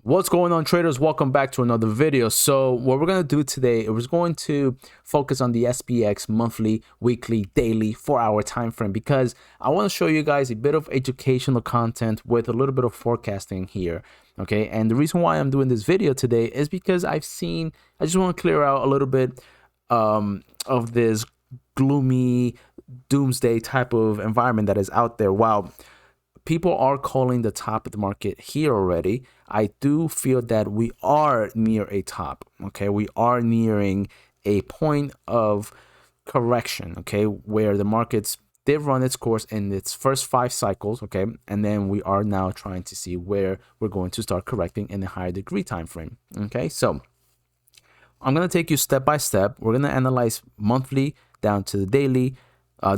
What's going on, traders? Welcome back to another video. So what we're going to do today is going to focus on the SPX monthly, weekly, daily, 4-hour time frame, because I want to show you guys a bit of educational content with a little bit of forecasting here. Okay, and the reason why I'm doing this video today is because I just want to clear out a little bit of this gloomy doomsday type of environment that is out there. Wow. People are calling the top of the market here already. I do feel that we are near a top. Okay, we are nearing a point of correction. Okay, where the markets did run its course in its first 5 cycles. Okay, and then we are now trying to see where we're going to start correcting in a higher degree time frame. Okay, so I'm gonna take you step by step. We're gonna analyze monthly down to the daily,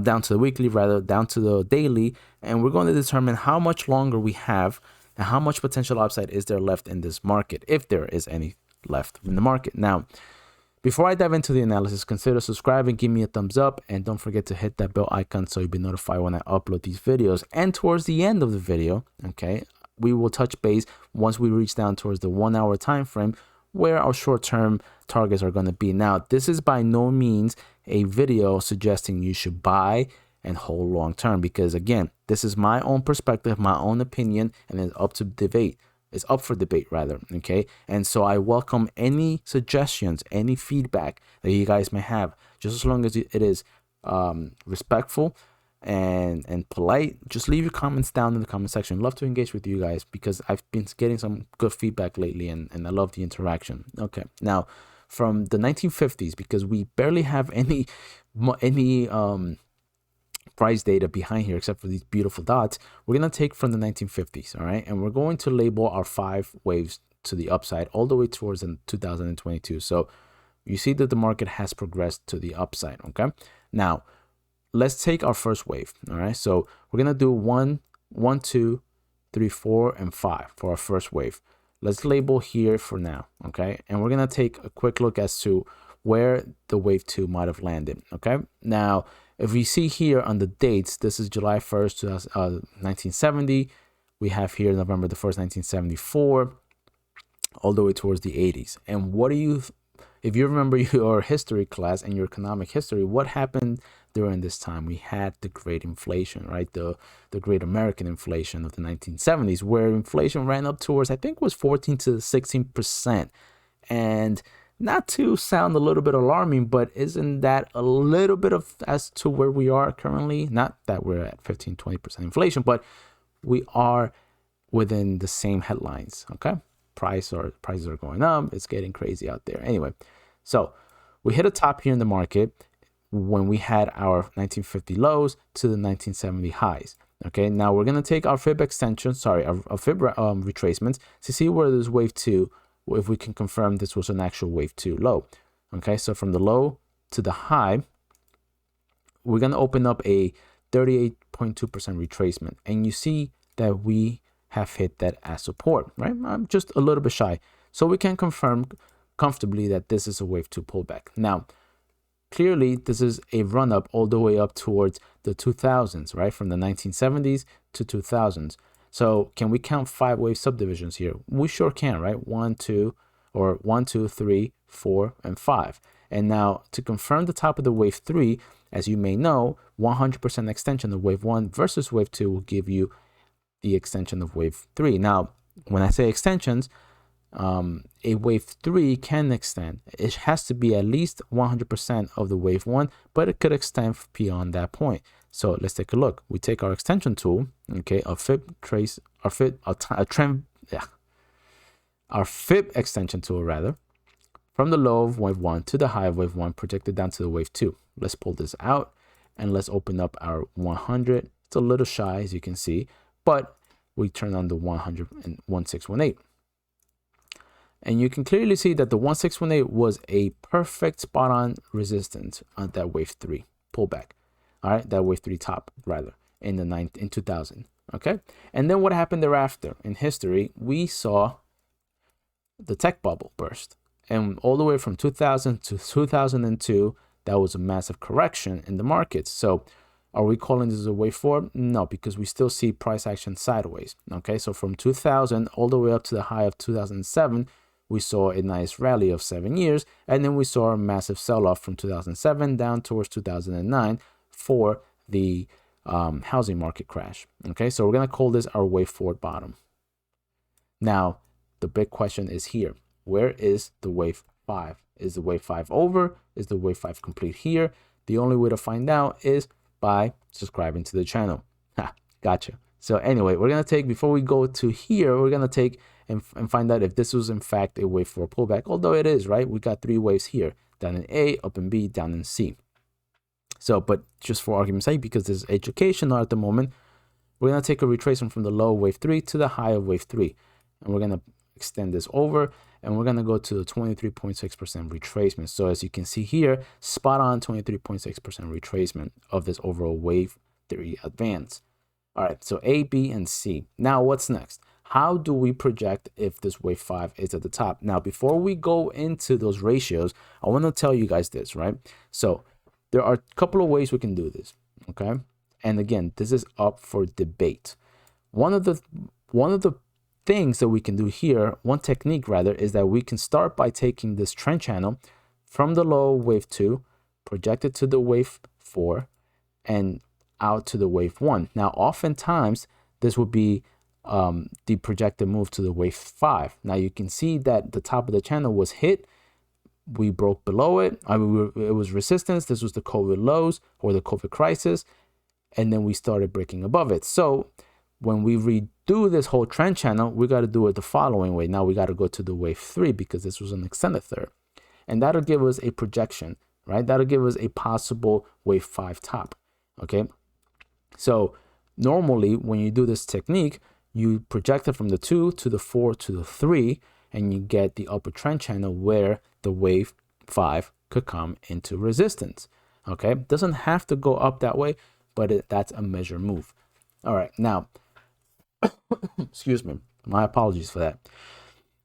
down to the weekly, rather, down to the daily, and we're going to determine how much longer we have and how much potential upside is there left in this market, if there is any left in the market. Now, before I dive into the analysis, consider subscribing, give me a thumbs up, and don't forget to hit that bell icon so you'll be notified when I upload these videos. And towards the end of the video, okay, we will touch base once we reach down towards the 1 hour time frame where our short-term targets are going to be. Now, this is by no means a video suggesting you should buy and hold long-term, because again, this is my own perspective, my own opinion, and it's up to debate. It's up for debate, rather. Okay, and so I welcome any suggestions, any feedback that you guys may have, just as long as it is respectful and polite. Just leave your comments down in the comment section. Love to engage with you guys because I've been getting some good feedback lately, and I love the interaction. Okay, now from the 1950s, because we barely have any price data behind here except for these beautiful dots, we're gonna take from the 1950s. All right, and we're going to label our 5 waves to the upside all the way towards in 2022. So you see that the market has progressed to the upside. Okay, now let's take our first wave. All right, so we're gonna do 1, 2, 3, 4, and 5 for our first wave. Let's label here for now. Okay, and we're gonna take a quick look as to where the wave 2 might have landed. Okay, now if we see here on the dates, this is July 1st, 1970. We have here November the 1st, 1974, all the way towards the 80s. And what do you, if you remember your history class and your economic history, what happened during this time? We had the great inflation, right? The great American inflation of the 1970s, where inflation ran up towards, I think, was 14 to 16%. And not to sound a little bit alarming, but isn't that a little bit of as to where we are currently? Not that we're at 15-20% inflation, but we are within the same headlines. Okay, prices are going up. It's getting crazy out there. Anyway, so we hit a top here in the market when we had our 1950 lows to the 1970 highs. Okay, now we're gonna take our fib extension, our fib retracements to see where this wave 2, if we can confirm this was an actual wave 2 low. Okay, so from the low to the high, we're going to open up a 38.2% retracement, and you see that we have hit that as support, right? I'm just a little bit shy, so we can confirm comfortably that this is a wave 2 pullback. Now, clearly this is a run up all the way up towards the 2000s, right? From the 1970s to 2000s. So can we count 5 wave subdivisions here? We sure can, right? 1, 2, 3, 4, and 5. And now to confirm the top of the wave 3, as you may know, 100% extension of wave 1 versus wave 2 will give you the extension of wave 3. Now, when I say extensions, a wave 3 can extend. It has to be at least 100% of the wave 1, but it could extend beyond that point. So let's take a look. We take our extension tool, okay, our fib extension tool rather, from the low of wave 1 to the high of wave 1, projected down to the wave 2. Let's pull this out and let's open up our 100. It's a little shy, as you can see, but we turn on the 100 and 1618. And you can clearly see that the 1618 was a perfect spot on resistance on that wave 3 pullback. All right, that wave 3 top rather in 2000. Okay, and then what happened thereafter in history? We saw the tech bubble burst, and all the way from 2000 to 2002, that was a massive correction in the markets. So Are we calling this a wave 4? No, because we still see price action sideways. Okay, so from 2000 all the way up to the high of 2007, we saw a nice rally of 7 years, and then we saw a massive sell-off from 2007 down towards 2009 for the housing market crash. Okay, so we're gonna call this our wave 4 bottom. Now, the big question is here. Where is the wave 5? Is the wave 5 over? Is the wave 5 complete here? The only way to find out is by subscribing to the channel. Ha, gotcha. So anyway, we're gonna take, before we go to here, we're gonna take and find out if this was in fact a wave 4 pullback. Although it is, right? We got 3 waves here, down in A, up in B, down in C. So, but just for argument's sake, because this is educational at the moment, we're gonna take a retracement from the low of wave 3 to the high of wave 3. And we're gonna extend this over, and we're gonna go to the 23.6% retracement. So as you can see here, spot on 23.6% retracement of this overall wave 3 advance. All right, so A, B, and C. Now what's next? How do we project if this wave 5 is at the top? Now, before we go into those ratios, I want to tell you guys this, right? So there are a couple of ways we can do this, okay? And again, this is up for debate. One of the things that we can do here, one technique rather, is that we can start by taking this trend channel from the low wave 2, project it to the wave 4, and out to the wave 1. Now, oftentimes, this would be the projected move to the wave 5. Now, you can see that the top of the channel was hit. We broke below it. I mean, it was resistance. This was the COVID lows or the COVID crisis. And then we started breaking above it. So when we redo this whole trend channel, we got to do it the following way. Now we got to go to the wave 3 because this was an extended third. And that'll give us a projection, right? That'll give us a possible wave 5 top, okay? So normally when you do this technique, you project it from the 2 to the 4 to the 3, and you get the upper trend channel where the wave 5 could come into resistance, okay? Doesn't have to go up that way, but that's a measure move. All right, now, excuse me, my apologies for that.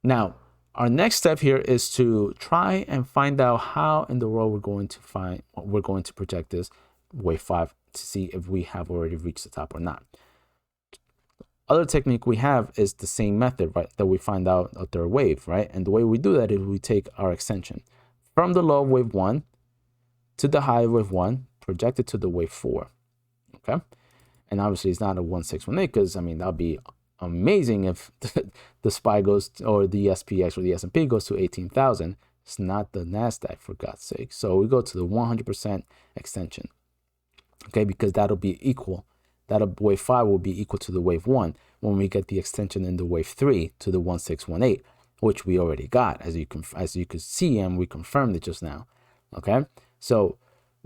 Now, our next step here is to try and find out how in the world we're going to project this wave 5 to see if we have already reached the top or not. Other technique we have is the same method, right, that we find out a third wave, right? And the way we do that is we take our extension from the low of wave 1 to the high of wave 1, project it to the wave 4, okay? And obviously it's not a 1618 because, I mean, that'd be amazing if the SPY goes, or the SPX or the S&P goes to 18,000. It's not the NASDAQ, for God's sake. So we go to the 100% extension, okay? Because that'll be equal. That wave 5 will be equal to the wave 1 when we get the extension in the wave 3 to the 1618, which we already got, as you could see, and we confirmed it just now. Okay, so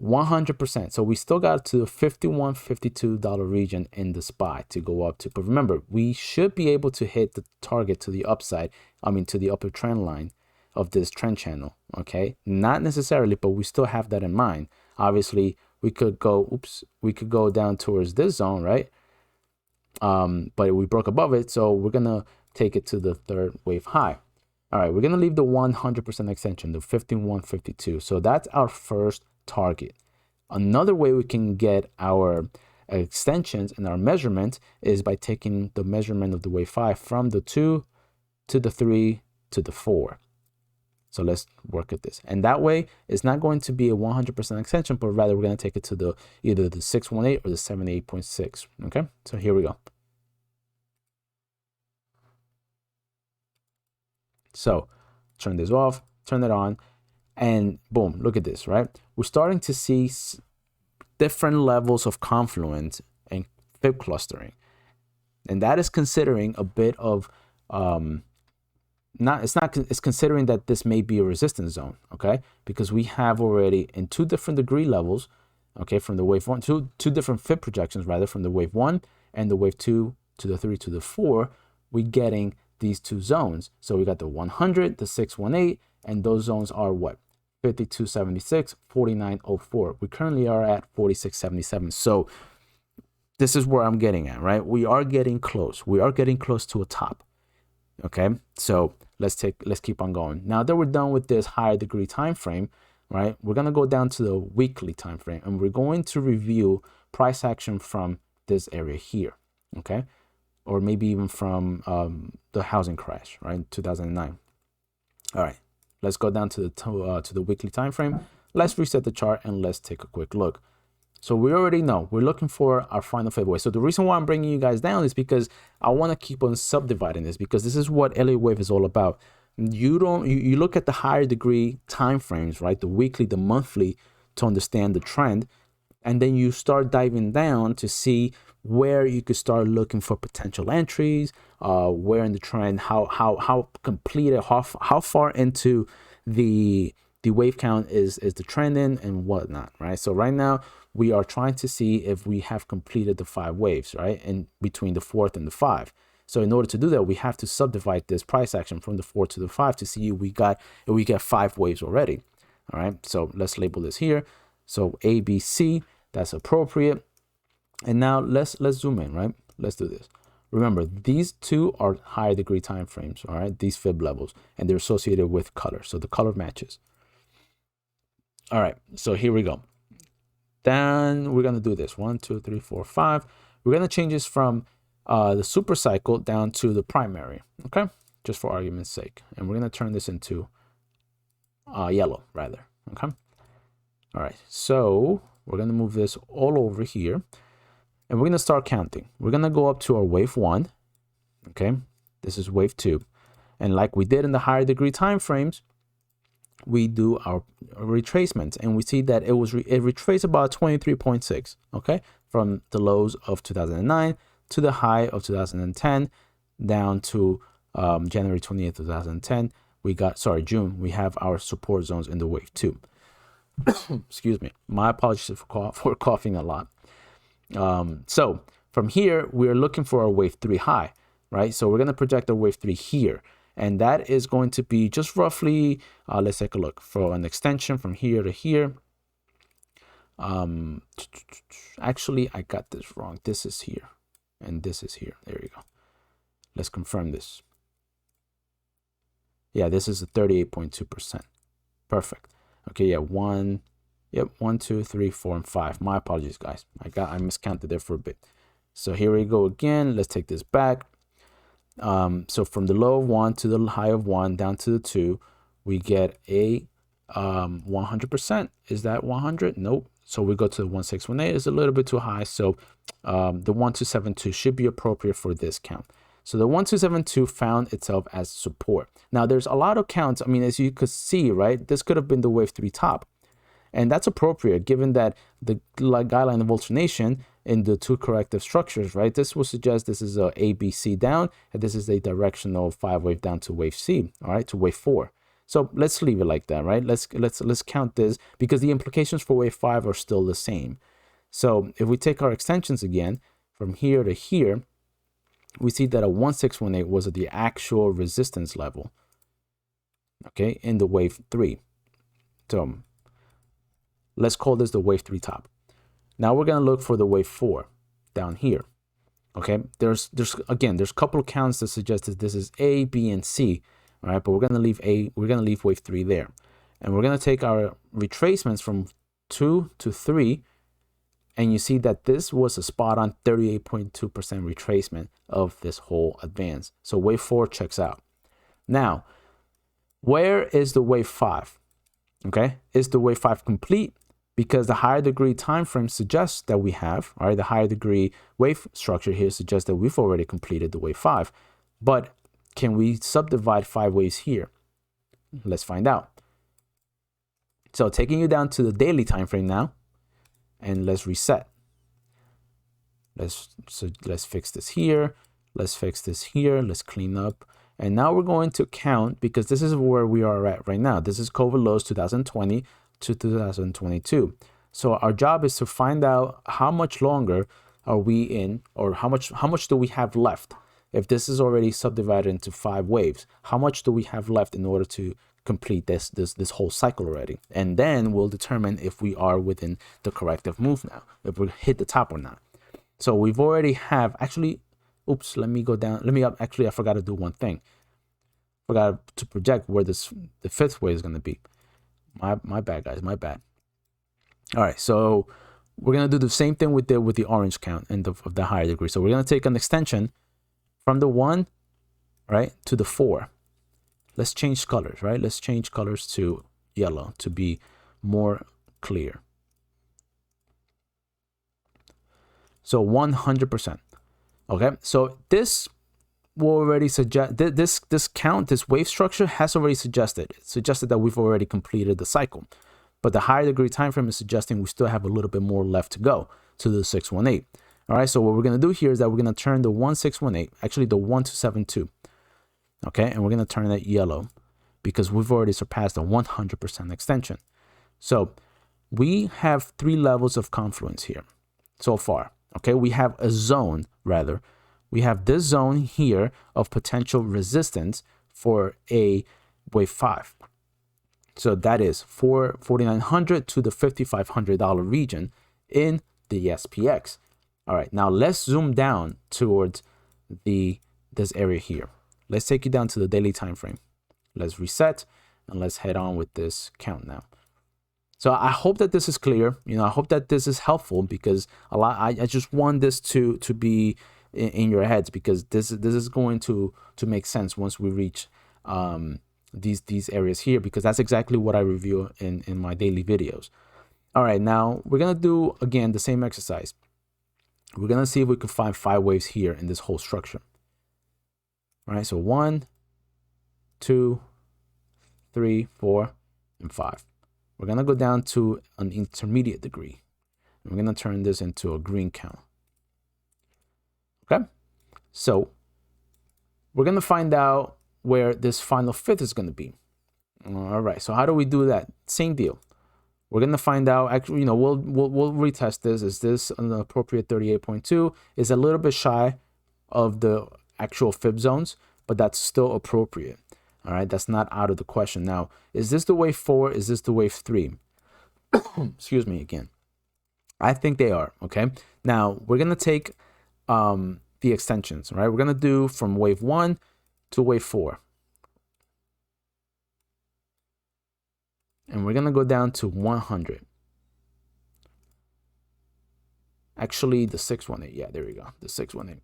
100%. So we still got to the $51, $52 region in the SPY to go up to. But remember, we should be able to hit the target to the upside. I mean, to the upper trend line of this trend channel. Okay, not necessarily, but we still have that in mind. Obviously, we could go, we could go down towards this zone, right? But we broke above it, so we're gonna take it to the third wave high. All right, we're gonna leave the 100% extension, the 51.52. So that's our first target. Another way we can get our extensions and our measurement is by taking the measurement of the wave 5 from the 2 to the 3 to the 4. So let's work at this. And that way, it's not going to be a 100% extension, but rather we're going to take it to the either the 618 or the 78.6. Okay, so here we go. So turn this off, turn it on, and boom, look at this, right? We're starting to see different levels of confluence and fib clustering. And that is considering a bit of it's considering that this may be a resistance zone, okay? Because we have already in 2 different degree levels, okay, from the wave 1, two different fib projections rather, from the wave 1 and the wave 2 to the 3 to the 4, we're getting these 2 zones. So we got the 100, the 618, and those zones are what? 52.76, 49.04. We currently are at 46.77. So this is where I'm getting at, right? We are getting close. We are getting close to a top. Okay, so let's keep on going. Now that we're done with this higher degree time frame, right, we're gonna go down to the weekly time frame, and we're going to review price action from this area here, okay? Or maybe even from the housing crash, right, 2009. All right, let's go down to the weekly time frame. Let's reset the chart and let's take a quick look. So we already know we're looking for our final fib wave. So the reason why I'm bringing you guys down is because I want to keep on subdividing this, because this is what Elliott wave is all about. You look at the higher degree time frames, right? The weekly, the monthly, to understand the trend, and then you start diving down to see where you could start looking for potential entries, where in the trend, how completed, how far into the wave count is the trend in and whatnot, right? So right now we are trying to see if we have completed the 5 waves, right, in between the 4th and the 5. So in order to do that, we have to subdivide this price action from the 4 to the 5 to see if we get 5 waves already. All right, so let's label this here. So A, B, C, that's appropriate. And now let's zoom in, right? Let's do this. Remember, these two are higher degree time frames, all right, these fib levels, and they're associated with color. So the color matches. All right, so here we go. Then we're gonna do this 1, 2, 3, 4, 5. We're gonna change this from the super cycle down to the primary, okay, just for argument's sake. And we're gonna turn this into yellow rather, okay. All right, so we're gonna move this all over here, and we're gonna start counting. We're gonna go up to our wave 1, okay. This is wave 2, and like we did in the higher degree time frames, we do our retracement, and we see that it retraced about 23.6, okay, from the lows of 2009 to the high of 2010 down to January 28th, 2010. June, we have our support zones in the wave 2. Excuse me, my apologies for coughing a lot. So from here we're looking for our wave 3 high, right? So we're going to project our wave 3 here, and that is going to be just roughly let's take a look for an extension from here to here. Actually I got this wrong. This is here and this is here. There you go. Let's confirm this. Yeah, this is a 38.2%. Perfect. Okay, yeah, 1, 2, 3, 4, and 5. My apologies, guys. I miscounted there for a bit. So here we go again. Let's take this back. So from the low of 1 to the high of 1 down to the 2, we get a 100%. Is that 100? Nope. So we go to the 1618. It's a little bit too high. So the 1272 should be appropriate for this count. So the 1272 found itself as support. Now there's a lot of counts. I mean, as you could see, right, this could have been the wave 3 top. And that's appropriate given that the guideline of alternation in the 2 corrective structures, right, this will suggest this is a B, C down, and this is a directional 5 wave down to wave C, all right, to wave 4. So let's leave it like that, right? Let's count this because the implications for wave 5 are still the same. So if we take our extensions again from here to here, we see that a 1618 was at the actual resistance level, okay, in the wave 3. So let's call this the wave 3 top. Now we're going to look for the wave 4 down here. Okay, there's a couple of counts that suggest that this is A, B, and C. All right, but we're going to leave wave 3 there. And we're going to take our retracements from 2 to 3. And you see that this was a spot on 38.2% retracement of this whole advance. So wave 4 checks out. Now, where is the wave 5? Okay, is the wave 5 complete? Because the higher degree time frame suggests that we have, all right, the higher degree wave structure here suggests that we've already completed the wave 5. But can we subdivide 5 waves here? Let's find out. So taking you down to the daily time frame now, and let's reset. Let's fix this here. Let's fix this here. Let's clean up. And now we're going to count, because this is where we are at right now. This is COVID lows 2020 to 2022. So our job is to find out how much longer are we in, or how much do we have left? If this is already subdivided into 5 waves, how much do we have left in order to complete this whole cycle already? And then we'll determine if we are within the corrective move now, if we hit the top or not. So we've already have actually, oops, let me go down. Let me up. Actually, I forgot to do one thing. Forgot to project where the 5th wave is going to be. My bad, guys. My bad. All right. So we're going to do the same thing with the orange count and the higher degree. So we're going to take an extension from the 1, right, to the 4. Let's change colors, right? Let's change colors to yellow to be more clear. So 100%. Okay, so this will already suggest this count, this wave structure has already suggested that we've already completed the cycle. But the higher degree time frame is suggesting we still have a little bit more left to go to the 618. All right, so what we're going to do here is that we're going to turn the 1618, actually the 1272. Okay, and we're going to turn that yellow because we've already surpassed the 100% extension. So we have 3 levels of confluence here so far. Okay, we have a zone, rather. We have this zone here of potential resistance for a wave 5. So that is for $4,900 to the $5,500 region in the SPX. All right, now let's zoom down towards this area here. Let's take it down to the daily time frame. Let's reset and let's head on with this count now. So I hope that this is clear. You know, I hope that this is helpful because I just want this to be in your heads because this is going to make sense once we reach these areas here, because that's exactly what I review in my daily videos. All right, now we're gonna do again the same exercise. We're gonna see if we can find 5 waves here in this whole structure. All right, so 1, 2, 3, 4, and 5. We're gonna go down to an intermediate degree. We're gonna turn this into a green count. Okay, so we're gonna find out where this final fifth is gonna be. All right, so how do we do that? Same deal. We're gonna find out. Actually, you know, we'll retest this. Is this an appropriate 38.2? Is a little bit shy of the actual fib zones, but that's still appropriate. All right, that's not out of the question. Now, is this the wave 4? Is this the wave 3? Excuse me again. I think they are. Okay. Now we're gonna take the extensions. Right. We're gonna do from wave 1 to wave 4, and we're gonna go down to 100. Actually, the 618. Yeah, there we go. The 618.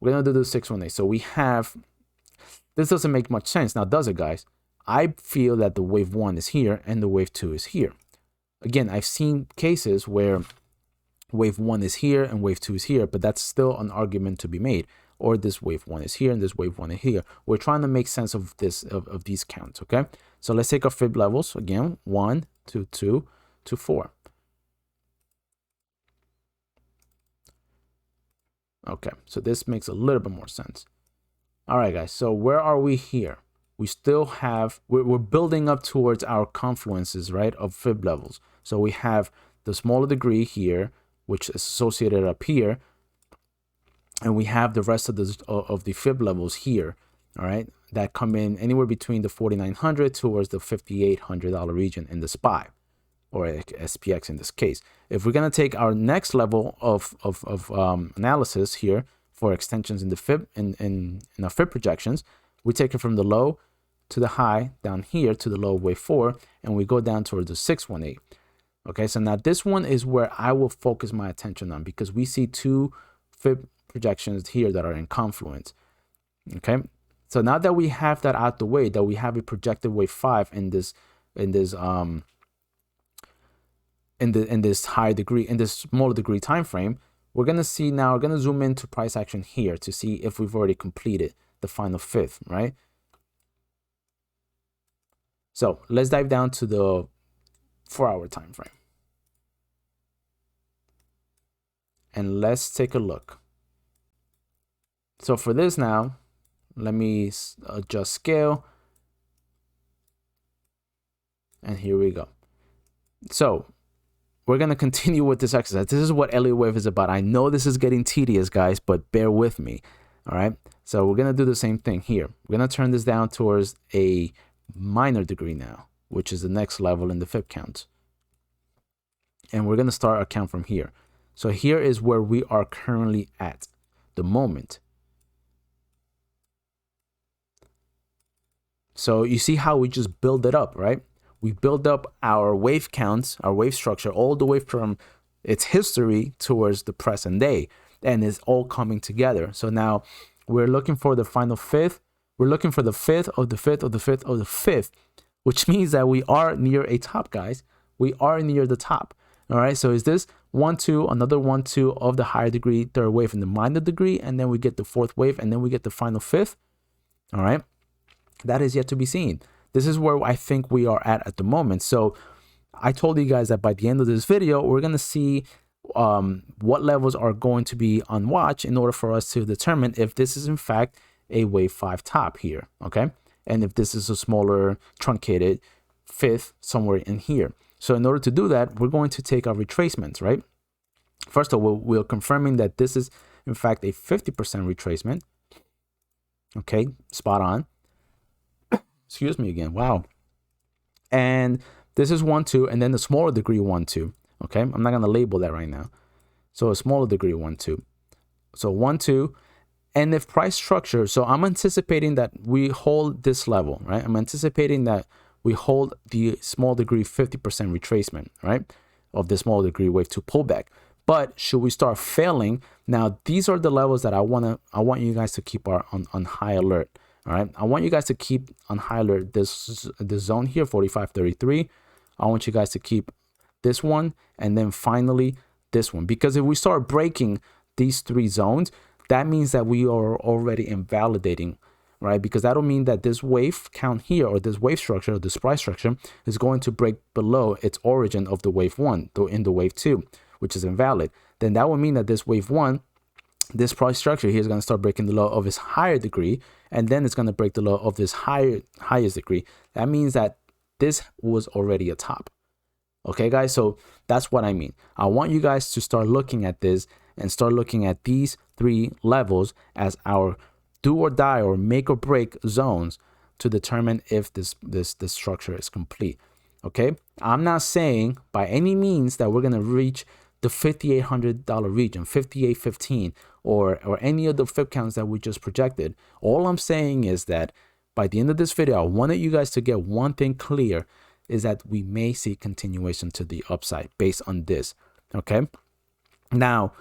We're gonna do the 618. So we have. This doesn't make much sense now, does it, guys? I feel that the wave 1 is here and the wave 2 is here. Again, I've seen cases where wave 1 is here and wave 2 is here, but that's still an argument to be made. Or this wave 1 is here and this wave 1 is here. We're trying to make sense of this of these counts, okay? So let's take our fib levels again. 1 to 2 to 4. Okay, so this makes a little bit more sense. All right, guys, so where are we here? We still have, we're building up towards our confluences, right, of fib levels. So we have the smaller degree here, which is associated up here, and we have the rest of the fib levels here, all right, that come in anywhere between the $4,900 towards the $5,800 region in the SPY, or SPX in this case. If we're gonna take our next level of analysis here, for extensions in the fib in our fib projections, we take it from the low to the high down here to the low wave 4, and we go down towards the 618. Okay, so now this one is where I will focus my attention on because we see 2 fib projections here that are in confluence. Okay, so now that we have that out the way, that we have a projected wave 5 in this high degree, in this smaller degree time frame, we're going to see now, we're going to zoom into price action here to see if we've already completed the final fifth, right? So let's dive down to the 4-hour time frame. And let's take a look. So for this now, let me adjust scale. And here we go. So we're going to continue with this exercise. This is what Elliott wave is about. I know this is getting tedious, guys, but bear with me. All right. So we're going to do the same thing here. We're going to turn this down towards a minor degree now, which is the next level in the fib count. And we're going to start our count from here. So here is where we are currently at the moment. So you see how we just build it up, right? We build up our wave counts, our wave structure, all the way from it's history towards the present day, and it's all coming together. So now we're looking for the final fifth. We're looking for the fifth of the fifth of the fifth of the fifth, which means that we are near a top, guys. We are near the top. All right. So is this 1, 2, another 1, 2 of the higher degree, third wave in the minor degree, and then we get the fourth wave, and then we get the final fifth. All right. That is yet to be seen. This is where I think we are at the moment. So I told you guys that by the end of this video, we're going to see what levels are going to be on watch in order for us to determine if this is in fact a wave 5 top here. Okay. And if this is a smaller truncated fifth somewhere in here. So in order to do that, we're going to take our retracements, right? First of all, we're confirming that this is in fact a 50% retracement. Okay, spot on. Excuse me again. Wow. And this is 1, 2, and then the smaller degree 1, 2. Okay, I'm not going to label that right now. So a smaller degree 1, 2. So 1, 2. And if price structure, so I'm anticipating that we hold this level, right? I'm anticipating that we hold the small degree 50% retracement, right? Of the small degree wave 2 pullback. But should we start failing, now these are the levels that I want you guys to keep on high alert. All right. I want you guys to keep on high alert this zone here, 45.33. I want you guys to keep this one, and then finally this one, because if we start breaking these 3 zones, that means that we are already invalidating, right? Because that'll mean that this wave count here, or this wave structure, or this price structure, is going to break below its origin of the wave 1, though in the wave 2, which is invalid. Then that would mean that this wave 1, this price structure here is going to start breaking the low of its higher degree, and then it's going to break the low of this highest degree. That means that this was already a top. Okay, guys, so that's what I mean. I want you guys to start looking at this and start looking at these 3 levels as our do or die or make or break zones to determine if this structure is complete. Okay, I'm not saying by any means that we're going to reach the $5,800 region, 58.15, or any of the fib counts that we just projected. All I'm saying is that by the end of this video, I wanted you guys to get one thing clear, is that we may see continuation to the upside based on this. Okay, now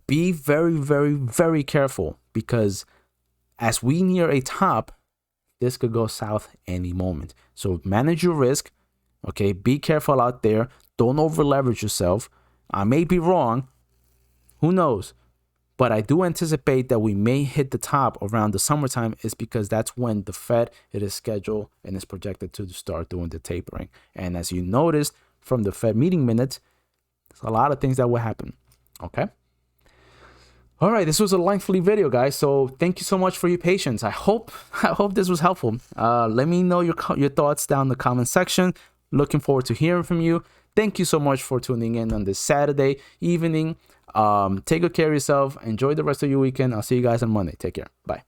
be very, very, very careful, because as we near a top, this could go south any moment. So manage your risk. Okay, be careful out there. Don't over leverage yourself. I may be wrong. Who knows? But I do anticipate that we may hit the top around the summertime, is because that's when the Fed, it is scheduled and is projected to start doing the tapering. And as you noticed from the Fed meeting minutes, there's a lot of things that will happen. Okay. All right, this was a lengthy video, guys. So thank you so much for your patience. I hope this was helpful. Let me know your thoughts down in the comment section. Looking forward to hearing from you. Thank you so much for tuning in on this Saturday evening. Take good care of yourself. Enjoy the rest of your weekend. I'll see you guys on Monday. Take care. Bye.